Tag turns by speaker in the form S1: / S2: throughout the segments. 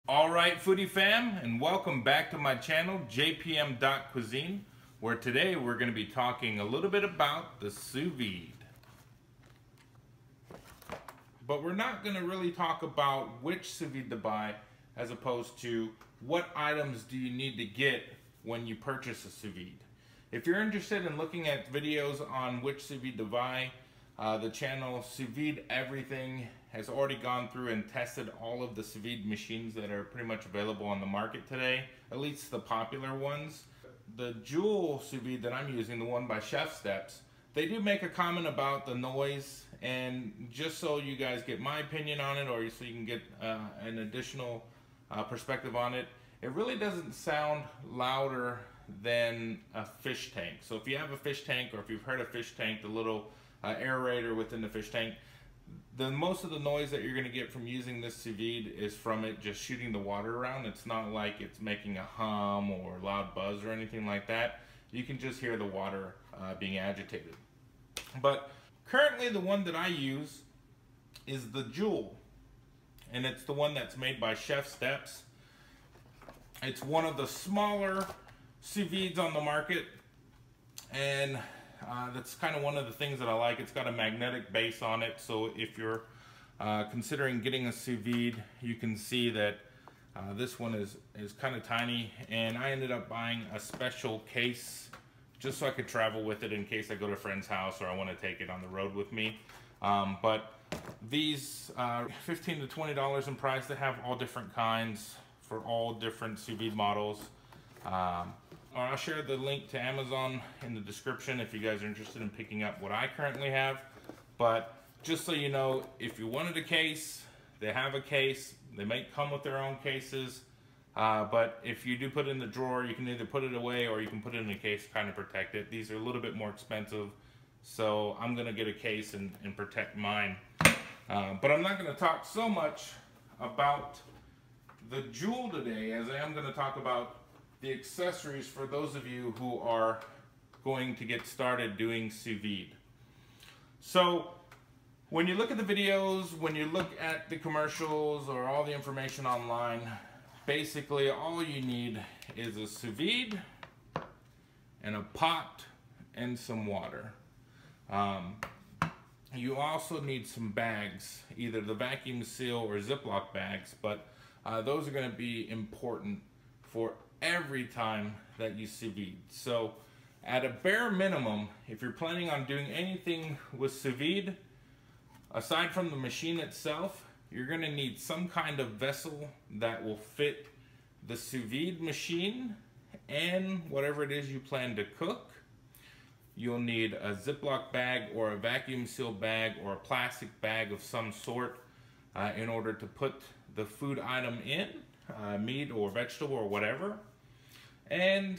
S1: Alright foodie fam, and welcome back to my channel JPM.Cuisine, where today we're going to be talking a little bit about the sous vide. But we're not going to really talk about which sous vide to buy as opposed to what items do you need to get when you purchase a sous vide. If you're interested in looking at videos on which sous vide to buy, the channel Sous Vide Everything has already gone through and tested all of the sous vide machines that are pretty much available on the market today, at least the popular ones. The Joule sous vide that I'm using, the one by Chef Steps, they do make a comment about the noise, and just so you guys get my opinion on it, or so you can get an additional perspective on it, it really doesn't sound louder than a fish tank. So if you have a fish tank, or if you've heard a fish tank, the little aerator within the fish tank, most of the noise that you're going to get from using this sous vide is from it just shooting the water around. It's not like it's making a hum or loud buzz or anything like that. You can just hear the water being agitated. But currently the one that I use is the Joule, and it's the one that's made by Chef Steps. It's one of the smaller sous vides on the market, and that's kind of one of the things that I like. It's got a magnetic base on it, so if you're considering getting a sous vide, you can see that this one is kind of tiny, and I ended up buying a special case just so I could travel with it in case I go to a friend's house or I want to take it on the road with me. But these $15 to $20 in price. They have all different kinds for all different sous vide models. I'll share the link to Amazon in the description if you guys are interested in picking up what I currently have. But just so you know, if you wanted a case, they have a case. They might come with their own cases. But if you do put it in the drawer, you can either put it away or you can put it in a case to kind of protect it. These are a little bit more expensive, so I'm going to get a case and protect mine. But I'm not going to talk so much about the Joule today as I am going to talk about the accessories for those of you who are going to get started doing sous vide. So when you look at the videos, when you look at the commercials or all the information online, basically all you need is a sous vide and a pot and some water. You also need some bags, either the vacuum seal or Ziploc bags, but those are going to be important for every time that you sous vide. So at a bare minimum, if you're planning on doing anything with sous vide, aside from the machine itself, you're going to need some kind of vessel that will fit the sous vide machine and whatever it is you plan to cook. You'll need a Ziploc bag or a vacuum seal bag or a plastic bag of some sort in order to put the food item in, meat or vegetable or whatever. And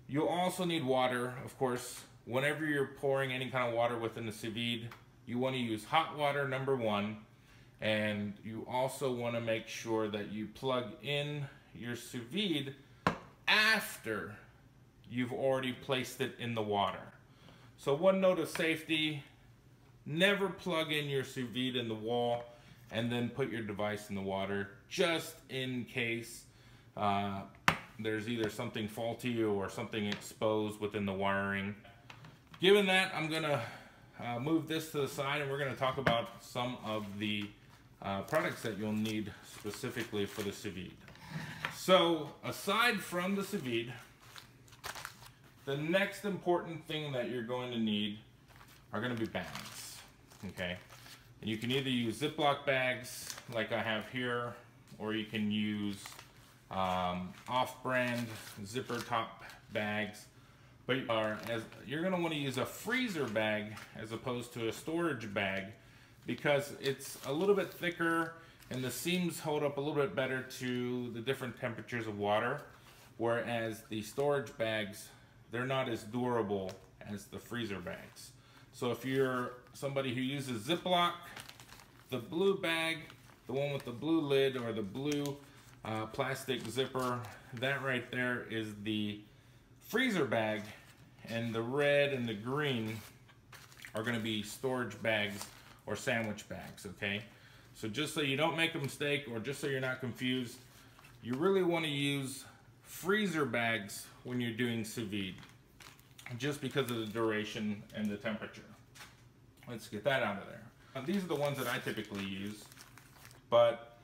S1: you'll also need water, of course. Whenever you're pouring any kind of water within the sous vide, you want to use hot water, number one, and you also want to make sure that you plug in your sous vide after you've already placed it in the water. So one note of safety: never plug in your sous vide in the wall and then put your device in the water, just in case there's either something faulty or something exposed within the wiring. Given that, I'm gonna move this to the side, and we're gonna talk about some of the products that you'll need specifically for the sous vide. So aside from the sous vide, the next important thing that you're going to need are going to be bags, okay? And you can either use Ziploc bags like I have here, or you can use off-brand zipper top bags. But you're going to want to use a freezer bag as opposed to a storage bag, because it's a little bit thicker and the seams hold up a little bit better to the different temperatures of water, whereas the storage bags, they're not as durable as the freezer bags. So if you're somebody who uses Ziploc, the blue bag, the one with the blue lid or the blue plastic zipper, that right there is the freezer bag, and the red and the green are going to be storage bags or sandwich bags, okay? So just so you don't make a mistake, or just so you're not confused, you really want to use freezer bags when you're doing sous vide, just because of the duration and the temperature. Let's get that out of there. Now, these are the ones that I typically use, but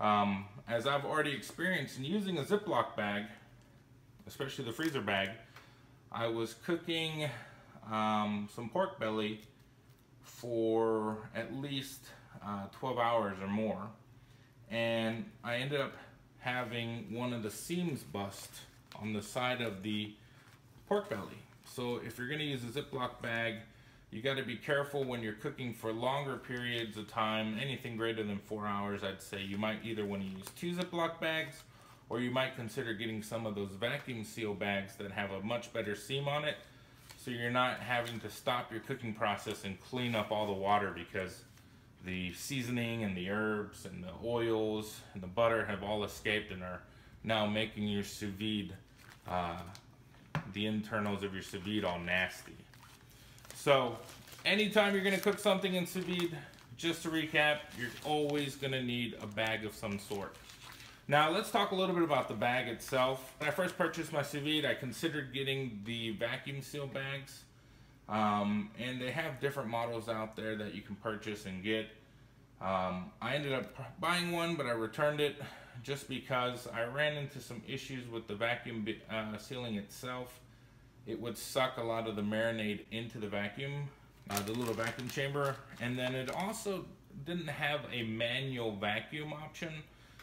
S1: as I've already experienced in using a Ziploc bag, especially the freezer bag, I was cooking some pork belly for at least 12 hours or more, and I ended up having one of the seams bust on the side of the pork belly. So if you're going to use a Ziploc bag, you got to be careful when you're cooking for longer periods of time. Anything greater than 4 hours, I'd say you might either want to use 2 Ziploc bags, or you might consider getting some of those vacuum seal bags that have a much better seam on it, so you're not having to stop your cooking process and clean up all the water because the seasoning and the herbs and the oils and the butter have all escaped and are now making your sous vide, the internals of your sous vide, all nasty. So anytime you're going to cook something in sous vide, just to recap, you're always going to need a bag of some sort. Now let's talk a little bit about the bag itself. When I first purchased my sous vide, I considered getting the vacuum seal bags. And they have different models out there that you can purchase and get. I ended up buying one, but I returned it just because I ran into some issues with the vacuum sealing itself. It would suck a lot of the marinade into the vacuum, the little vacuum chamber, and then it also didn't have a manual vacuum option.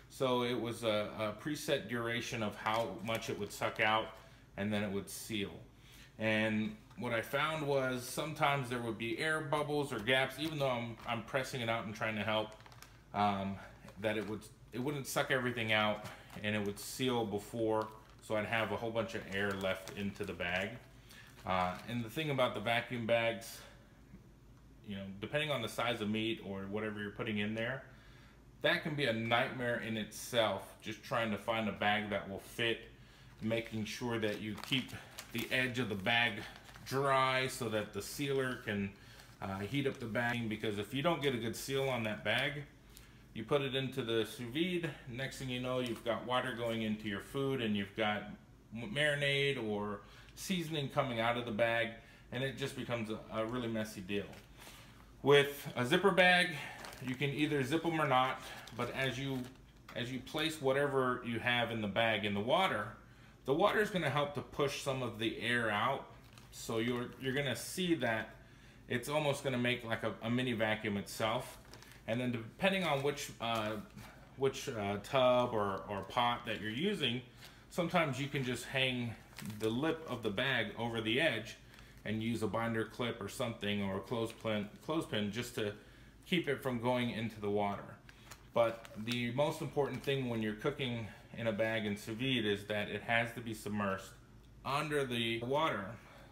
S1: So it was a preset duration of how much it would suck out, and then it would seal. And what I found was sometimes there would be air bubbles or gaps, even though I'm pressing it out and trying to help, that it wouldn't suck everything out, and it would seal before, so I'd have a whole bunch of air left into the bag. And the thing about the vacuum bags, you know, depending on the size of meat or whatever you're putting in there, that can be a nightmare in itself, just trying to find a bag that will fit, making sure that you keep the edge of the bag dry so that the sealer can heat up the bag, because if you don't get a good seal on that bag, you put it into the sous vide, next thing you know, you've got water going into your food and you've got marinade or seasoning coming out of the bag, and it just becomes a really messy deal. With a zipper bag, you can either zip them or not, but as you place whatever you have in the bag in the water is going to help to push some of the air out. So you're going to see that it's almost going to make like a mini vacuum itself. And then depending on which tub or pot that you're using, sometimes you can just hang the lip of the bag over the edge and use a binder clip or something, or a clothespin just to keep it from going into the water. But the most important thing when you're cooking in a bag in sous vide is that it has to be submersed under the water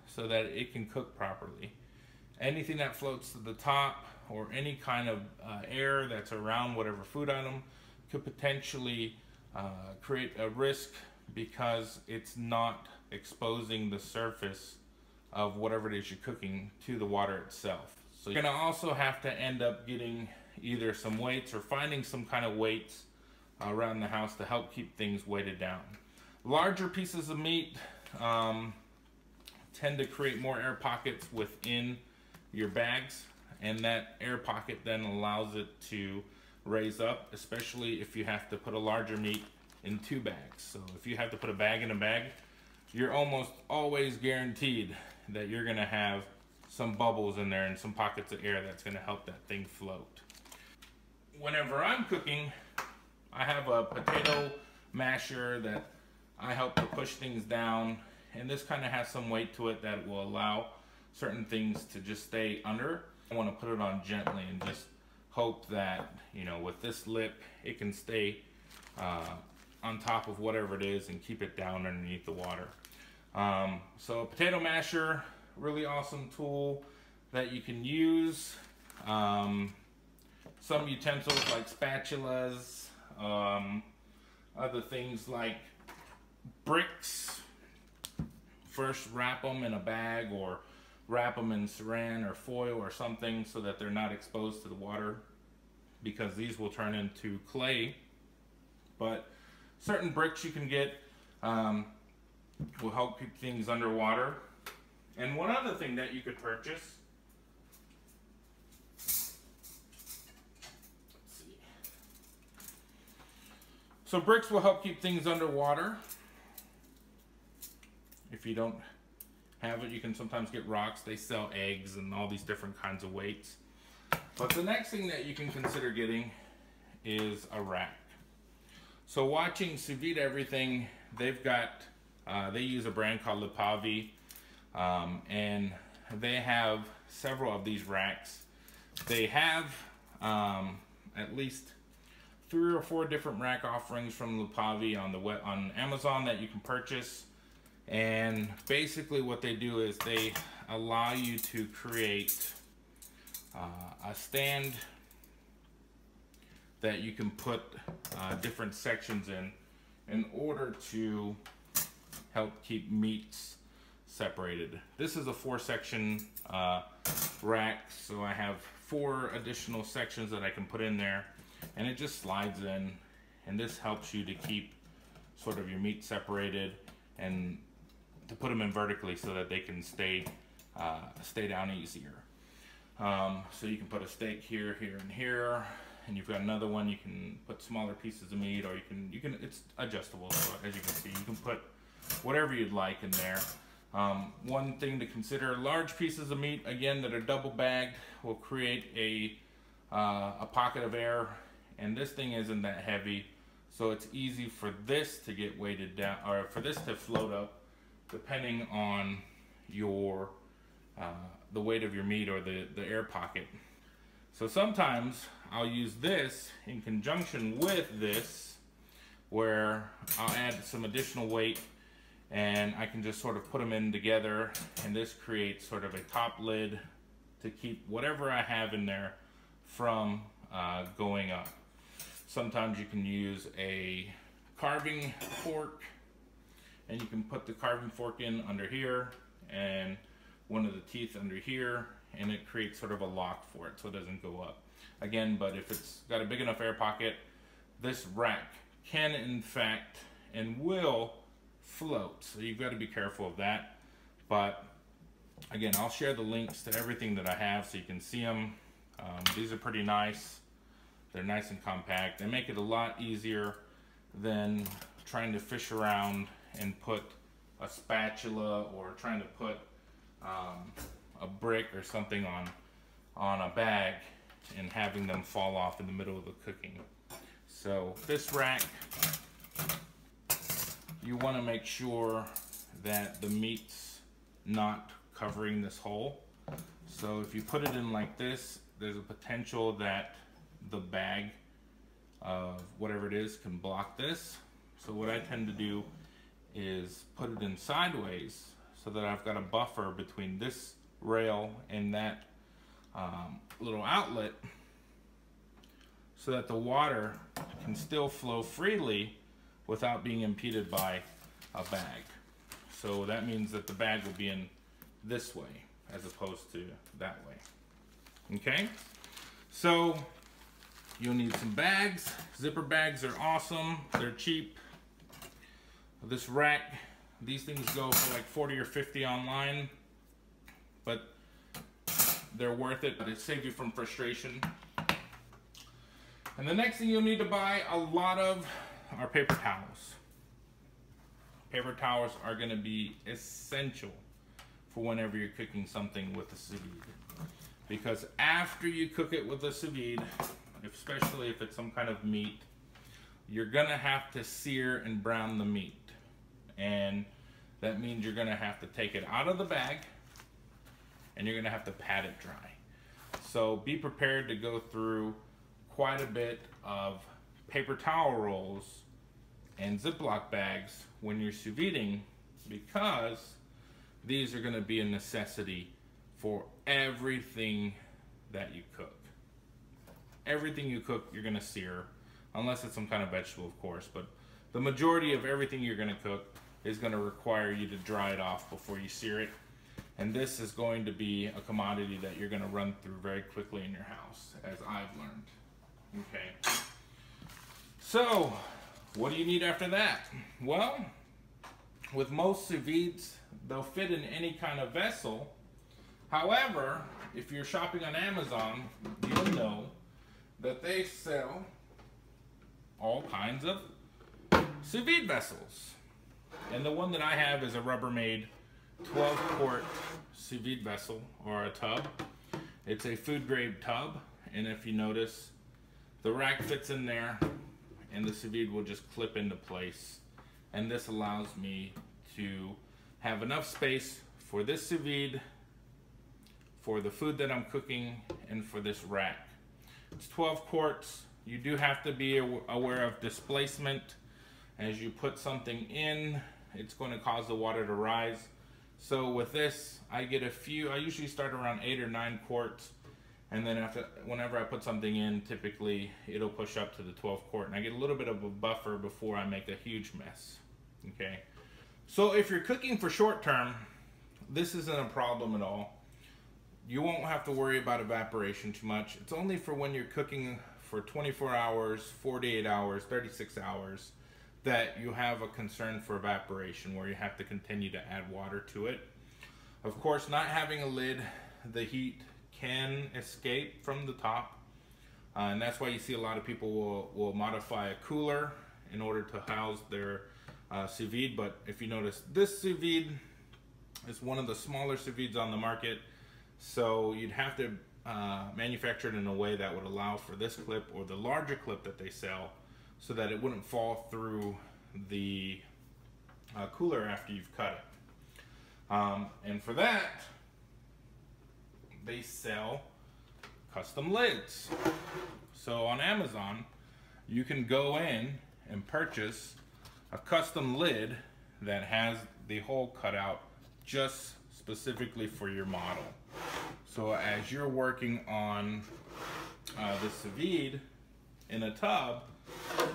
S1: so that it can cook properly. Anything that floats to the top or any kind of air that's around whatever food item could potentially create a risk, because it's not exposing the surface of whatever it is you're cooking to the water itself. So you're gonna also have to end up getting either some weights or finding some kind of weights around the house to help keep things weighted down. Larger pieces of meat tend to create more air pockets within your bags, and that air pocket then allows it to raise up, especially if you have to put a larger meat in 2 bags. So if you have to put a bag in a bag, you're almost always guaranteed that you're gonna have some bubbles in there and some pockets of air that's gonna help that thing float. Whenever I'm cooking, I have a potato masher that I help to push things down, and this kind of has some weight to it that will allow certain things to just stay under. I want to put it on gently and just hope that, you know, with this lip, it can stay on top of whatever it is and keep it down underneath the water. So a potato masher, really awesome tool that you can use. Some utensils like spatulas, other things like bricks. First wrap them in a bag or wrap them in saran or foil or something so that they're not exposed to the water. because these will turn into clay. But certain bricks you can get will help keep things underwater. And one other thing that you could purchase, let's see. So bricks will help keep things underwater. If you don't have it, you can sometimes get rocks. They sell eggs and all these different kinds of weights. But the next thing that you can consider getting is a rack. So watching Sous Vide Everything, they've got, they use a brand called Lipavi, and they have several of these racks. They have at least 3 or 4 different rack offerings from Lipavi on Amazon that you can purchase. And basically what they do is they allow you to create a stand that you can put different sections in order to help keep meats separated. This is a 4-section rack, so I have 4 additional sections that I can put in there, and it just slides in, and this helps you to keep sort of your meat separated and to put them in vertically so that they can stay down easier. So you can put a steak here, here, and here, and you've got another one. You can put smaller pieces of meat, or you can. It's adjustable. So as you can see, you can put whatever you'd like in there. One thing to consider: large pieces of meat, again, that are double bagged, will create a pocket of air, and this thing isn't that heavy, so it's easy for this to get weighted down, or for this to float up, depending on your the weight of your meat or the air pocket. So sometimes I'll use this in conjunction with this, where I'll add some additional weight and I can just sort of put them in together, and this creates sort of a top lid to keep whatever I have in there from going up. Sometimes you can use a carving fork, and you can put the carving fork in under here and one of the teeth under here, and it creates sort of a lock for it so it doesn't go up. Again, but if it's got a big enough air pocket, this rack can in fact and will float. So you've got to be careful of that. But again, I'll share the links to everything that I have so you can see them. These are pretty nice. They're nice and compact. They make it a lot easier than trying to fish around and put a spatula, or trying to put a brick or something on a bag and having them fall off in the middle of the cooking. So this rack, you want to make sure that the meat's not covering this hole. So if you put it in like this, there's a potential that the bag of whatever it is can block this. So what I tend to do is put it in sideways so that I've got a buffer between this rail and that little outlet, so that the water can still flow freely without being impeded by a bag. So that means that the bag will be in this way as opposed to that way. Okay? So you'll need some bags. Zipper bags are awesome. They're cheap. This rack, these things go for like 40 or 50 online, but they're worth it. But it saves you from frustration. And the next thing you'll need to buy a lot of are paper towels. Paper towels are going to be essential for whenever you're cooking something with a sous vide. Because after you cook it with a sous vide, especially if it's some kind of meat, you're going to have to sear and brown the meat. And that means you're going to have to take it out of the bag, and you're going to have to pat it dry. So be prepared to go through quite a bit of paper towel rolls and Ziploc bags when you're sous videing, because these are going to be a necessity for everything that you cook. Everything you cook, you're going to sear, unless it's some kind of vegetable, of course. But the majority of everything you're going to cook is going to require you to dry it off before you sear it. And this is going to be a commodity that you're going to run through very quickly in your house, as I've learned. Okay. So, what do you need after that? Well, with most sous vides, they'll fit in any kind of vessel. However, if you're shopping on Amazon, you'll know that they sell all kinds of sous vide vessels. And the one that I have is a Rubbermaid 12-quart sous vide vessel, or a tub. It's a food grade tub, and if you notice, the rack fits in there and the sous vide will just clip into place. And this allows me to have enough space for this sous vide, for the food that I'm cooking, and for this rack. It's 12 quarts. You do have to be aware of displacement. As you put something in, it's going to cause the water to rise. So with this, I get a few, I usually start around 8 or 9 quarts. And then whenever I put something in, typically it'll push up to the 12 quart. And I get a little bit of a buffer before I make a huge mess. Okay. So if you're cooking for short term, this isn't a problem at all. You won't have to worry about evaporation too much. It's only for when you're cooking for 24 hours, 48 hours, 36 hours, that you have a concern for evaporation where you have to continue to add water to it. Of course, not having a lid, the heat can escape from the top. And that's why you see a lot of people will modify a cooler in order to house their sous vide. But if you notice, this sous vide is one of the smaller sous vides on the market. So you'd have to manufacture it in a way that would allow for this clip or the larger clip that they sell, so that it wouldn't fall through the cooler after you've cut it. And for that, they sell custom lids. So on Amazon, you can go in and purchase a custom lid that has the hole cut out just specifically for your model. So as you're working on the sous vide in a tub,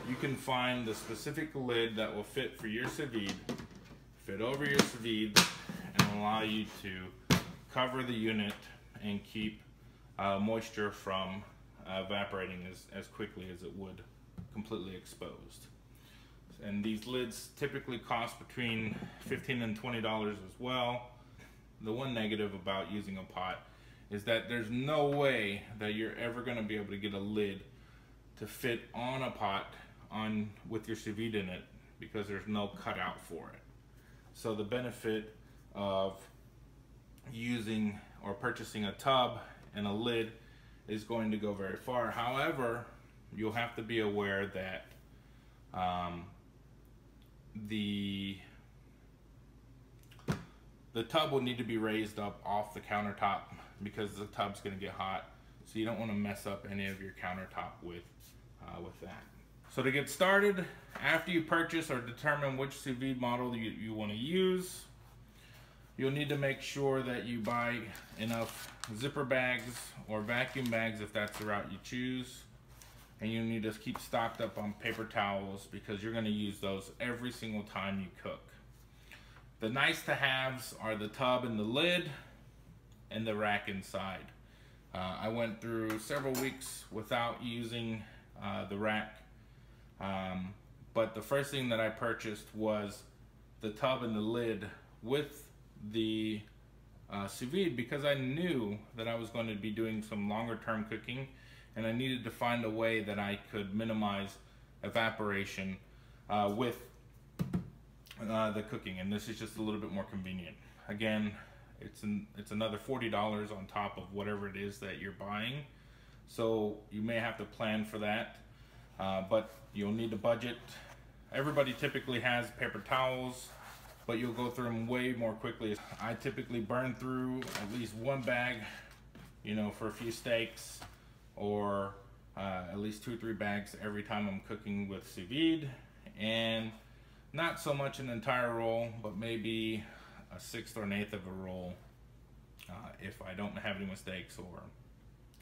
S1: you can find the specific lid that will fit for your sous vide, fit over your sous vide, and allow you to cover the unit and keep moisture from evaporating as quickly as it would completely exposed. And these lids typically cost between $15 and $20 as well. The one negative about using a pot is that there's no way that you're ever going to be able to get a lid to fit on a pot with your sous vide in it, because there's no cutout for it. So the benefit of using or purchasing a tub and a lid is going to go very far. However, you'll have to be aware that the tub will need to be raised up off the countertop, because the tub's going to get hot. So you don't want to mess up any of your countertop with that. So to get started, after you purchase or determine which sous vide model you want to use, you'll need to make sure that you buy enough zipper bags or vacuum bags if that's the route you choose. And you need to keep stocked up on paper towels, because you're going to use those every single time you cook. The nice to haves are the tub and the lid and the rack inside. I went through several weeks without using the rack, but the first thing that I purchased was the tub and the lid with the sous vide, because I knew that I was going to be doing some longer term cooking, and I needed to find a way that I could minimize evaporation with the cooking, and this is just a little bit more convenient. Again, it's another $40 on top of whatever it is that you're buying, so you may have to plan for that, but you'll need to budget. Everybody typically has paper towels, but you'll go through them way more quickly. I typically burn through at least one bag, for a few steaks, or at least 2 or 3 bags every time I'm cooking with sous vide, and not so much an entire roll, but maybe a 1/6 or 1/8 of a roll if I don't have any mistakes, or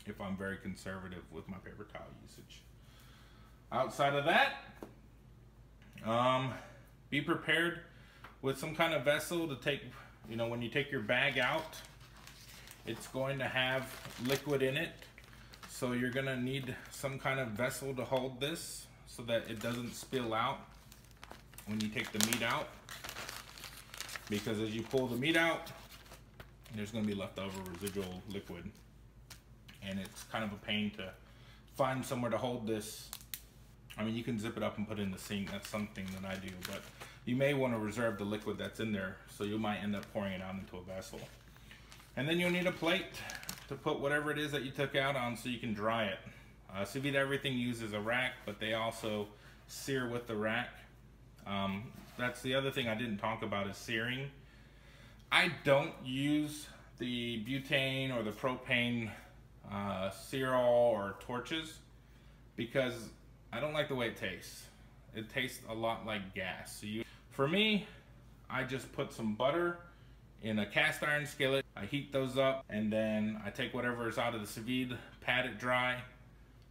S1: if I'm very conservative with my paper towel usage. Outside of that, be prepared with some kind of vessel to take, when you take your bag out, it's going to have liquid in it. So you're gonna need some kind of vessel to hold this so that it doesn't spill out when you take the meat out. Because as you pull the meat out, there's gonna be leftover residual liquid. And it's kind of a pain to find somewhere to hold this. I mean, you can zip it up and put it in the sink. That's something that I do, but you may want to reserve the liquid that's in there, so you might end up pouring it out into a vessel. And then you'll need a plate to put whatever it is that you took out on so you can dry it. Sous vide everything uses a rack, but they also sear with the rack. That's the other thing I didn't talk about is searing. I don't use the butane or the propane sear-all or torches because I don't like the way it tastes. It tastes a lot like gas. So for me, I just put some butter in a cast iron skillet. I heat those up, and then I take whatever is out of the sous vide, pat it dry,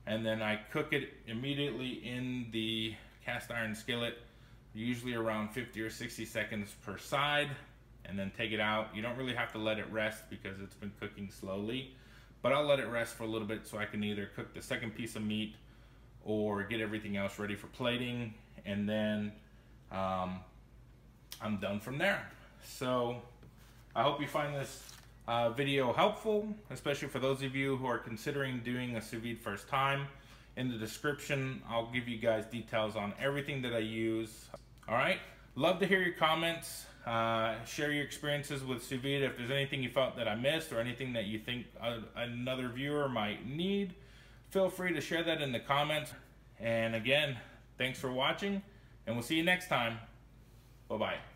S1: and then I cook it immediately in the cast iron skillet, usually around 50 or 60 seconds per side, and then take it out. You don't really have to let it rest because it's been cooking slowly, but I'll let it rest for a little bit so I can either cook the second piece of meat or get everything else ready for plating, and then I'm done from there. So I hope you find this video helpful, especially for those of you who are considering doing a sous vide first time. In the description, I'll give you guys details on everything that I use. All right, love to hear your comments. Share your experiences with sous vide. If there's anything you felt that I missed or anything that you think another viewer might need, feel free to share that in the comments. And again, thanks for watching, and we'll see you next time. Bye-bye.